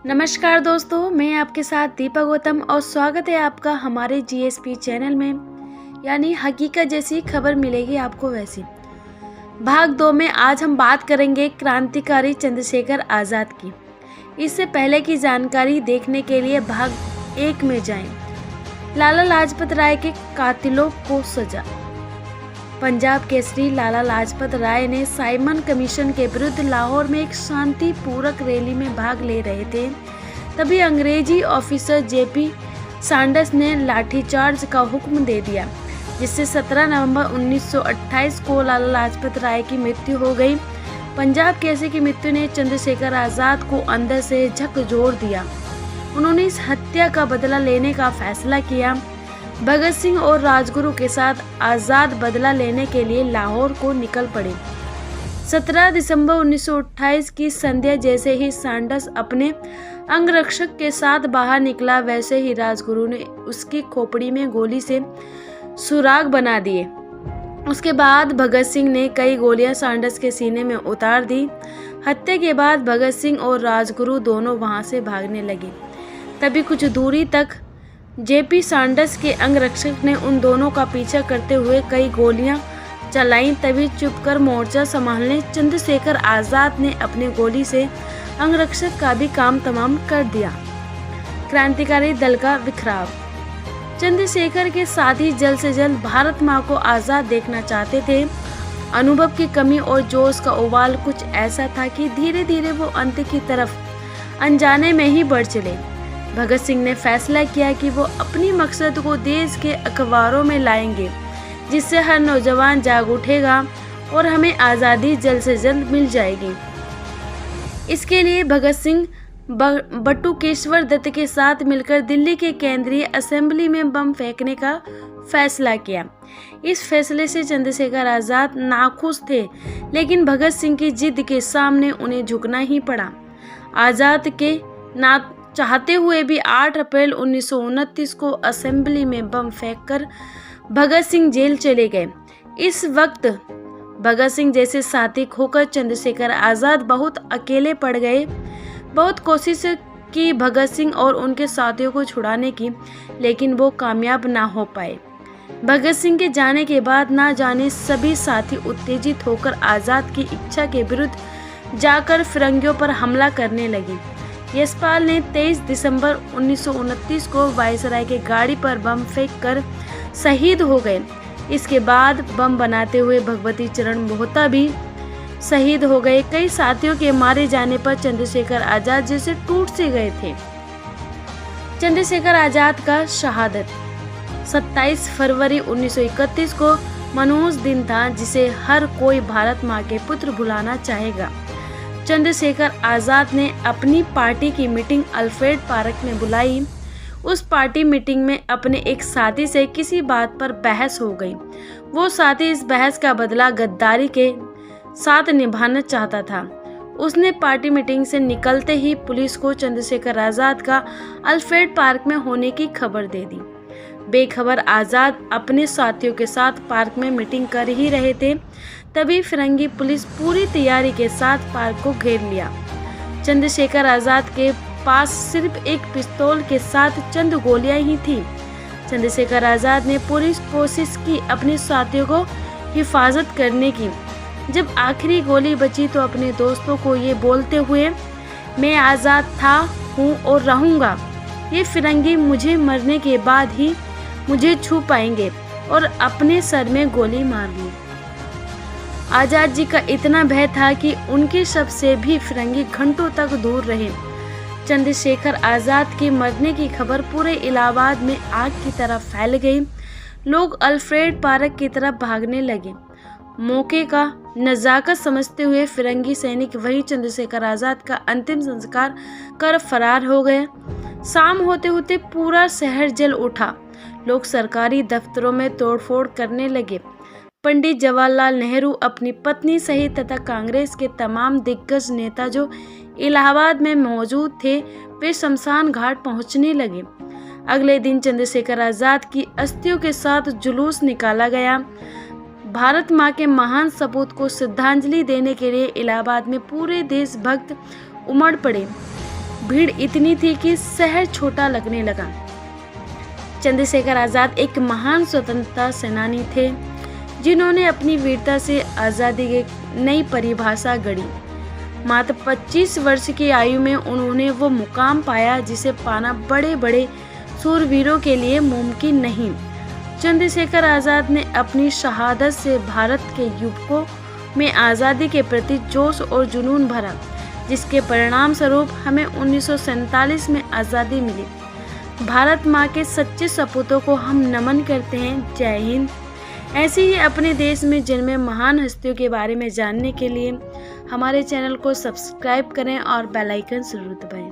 नमस्कार दोस्तों, मैं आपके साथ दीपा गौतम और स्वागत है आपका हमारे जीएसपी चैनल में। यानी हकीकत जैसी खबर मिलेगी आपको वैसी। भाग 2 में आज हम बात करेंगे क्रांतिकारी चंद्रशेखर आज़ाद की। इससे पहले की जानकारी देखने के लिए भाग 1 में जाएं। लाला लाजपत राय के कातिलों को सजा। पंजाब केसरी लाला लाजपत राय ने साइमन कमीशन के विरुद्ध लाहौर में एक शांति पूरक रैली में भाग ले रहे थे। तभी अंग्रेजी ऑफिसर जेपी सैंडर्स ने लाठीचार्ज का हुक्म दे दिया, जिससे 17 नवंबर 1928 को लाला लाजपत राय की मृत्यु हो गई। पंजाब केसरी की मृत्यु ने चंद्रशेखर आज़ाद को अंदर से झकझोर दिया। उन्होंने इस हत्या का बदला लेने का फैसला किया। भगत सिंह और राजगुरु के साथ आज़ाद बदला लेने के लिए लाहौर को निकल पड़े। 17 दिसंबर 1928 की संध्या जैसे ही सैंडर्स अपने अंगरक्षक के साथ बाहर निकला, वैसे ही राजगुरु ने उसकी खोपड़ी में गोली से सुराग बना दिए। उसके बाद भगत सिंह ने कई गोलियां सैंडर्स के सीने में उतार दी। हत्या के बाद भगत सिंह और राजगुरु दोनों वहां से भागने लगे। तभी कुछ दूरी तक जेपी सैंडर्स के अंगरक्षक ने उन दोनों का पीछा करते हुए कई गोलियां चलाईं। तभी चुपकर मोर्चा संभालने चंद्रशेखर आज़ाद ने अपने गोली से अंगरक्षक का भी काम तमाम कर दिया। क्रांतिकारी दल का बिखराव। चंद्रशेखर के साथी जल्द से जल्द भारत माँ को आज़ाद देखना चाहते थे। अनुभव की कमी और जोश का उबाल कुछ ऐसा था कि धीरे धीरे वो अंत की तरफ अनजाने में ही बढ़ चले। भगत सिंह ने फैसला किया कि वो अपनी मकसद को देश के अखबारों में लाएंगे, जिससे हर नौजवान जाग उठेगा और हमें आज़ादी जल्द से जल्द मिल जाएगी। इसके लिए भगत सिंह बटुकेश्वर दत्त के साथ मिलकर दिल्ली के केंद्रीय असेंबली में बम फेंकने का फैसला किया। इस फैसले से चंद्रशेखर आज़ाद नाखुश थे, लेकिन भगत सिंह की जिद के सामने उन्हें झुकना ही पड़ा। आज़ाद के ना चाहते हुए भी 8 अप्रैल 1929 को असेंबली में बम फेंककर भगत सिंह जेल चले गए। इस वक्त भगत सिंह जैसे साथी खोकर चंद्रशेखर आज़ाद बहुत अकेले पड़ गए। बहुत कोशिश की भगत सिंह और उनके साथियों को छुड़ाने की, लेकिन वो कामयाब ना हो पाए। भगत सिंह के जाने के बाद ना जाने सभी साथी उत्तेजित होकर आज़ाद की इच्छा के विरुद्ध जाकर फिरंगियों पर हमला करने लगे। यशपाल ने 23 दिसंबर 1929 को वायसराय के गाड़ी पर बम फेंककर शहीद हो गए। इसके बाद बम बनाते हुए भगवती चरण मोहता भी शहीद हो गए। कई साथियों के मारे जाने पर चंद्रशेखर आज़ाद जैसे टूट से गए थे। चंद्रशेखर आज़ाद का शहादत। 27 फरवरी 1931 को मनहूस दिन था, जिसे हर कोई भारत माँ के पुत्र भुलाना चाहेगा। चंद्रशेखर आज़ाद ने अपनी पार्टी की मीटिंग अल्फ्रेड पार्क में बुलाई। उस पार्टी मीटिंग में अपने एक साथी से किसी बात पर बहस हो गई। वो साथी इस बहस का बदला गद्दारी के साथ निभाना चाहता था। उसने पार्टी मीटिंग से निकलते ही पुलिस को चंद्रशेखर आज़ाद का अल्फ्रेड पार्क में होने की खबर दे दी। बेखबर आज़ाद अपने साथियों के साथ पार्क में मीटिंग कर ही रहे थे। तभी फिरंगी पुलिस पूरी तैयारी के साथ पार्क को घेर लिया। चंद्रशेखर आज़ाद के पास सिर्फ एक पिस्तौल के साथ चंद गोलियां ही थी। चंद्रशेखर आज़ाद ने पूरी कोशिश की अपने साथियों को हिफाजत करने की। जब आखिरी गोली बची तो अपने दोस्तों को ये बोलते हुए, मैं आज़ाद था, हूँ और रहूँगा। ये फिरंगी मुझे मरने के बाद ही मुझे छू पाएंगे, और अपने सर में गोली मार ली। आज़ाद जी का इतना भय था कि उनके शव से भी फिरंगी घंटों तक दूर रहे। चंद्रशेखर आज़ाद के मरने की खबर पूरे इलाहाबाद में आग की तरह फैल गई। लोग अल्फ्रेड पार्क की तरफ भागने लगे। मौके का नजाकत समझते हुए फिरंगी सैनिक वही चंद्रशेखर आज़ाद का अंतिम संस्कार कर फरार हो गए। शाम होते होते पूरा शहर जल उठा। लोग सरकारी दफ्तरों में तोड़फोड़ करने लगे। पंडित जवाहरलाल नेहरू अपनी पत्नी सहित तथा कांग्रेस के तमाम दिग्गज नेता जो इलाहाबाद में मौजूद थे, वे शमशान घाट पहुंचने लगे। अगले दिन चंद्रशेखर आज़ाद की अस्थियों के साथ जुलूस निकाला गया। भारत माँ के महान सपूत को श्रद्धांजलि देने के लिए इलाहाबाद में पूरे देशभक्त उमड़ पड़े। भीड़ इतनी थी कि शहर छोटा लगने लगा। चंद्रशेखर आज़ाद एक महान स्वतंत्रता सेनानी थे जिन्होंने अपनी वीरता से आज़ादी की नई परिभाषा गढ़ी। मात्र 25 वर्ष की आयु में उन्होंने वो मुकाम पाया जिसे पाना बड़े बड़े शूरवीरों के लिए मुमकिन नहीं। चंद्रशेखर आज़ाद ने अपनी शहादत से भारत के युवकों में आज़ादी के प्रति जोश और जुनून भरा, जिसके परिणाम स्वरूप हमें 1947 में आज़ादी मिली। भारत माँ के सच्चे सपूतों को हम नमन करते हैं। जय हिंद। ऐसे ही अपने देश में जन्मे महान हस्तियों के बारे में जानने के लिए हमारे चैनल को सब्सक्राइब करें और बेल आइकन जरूर दबाएं।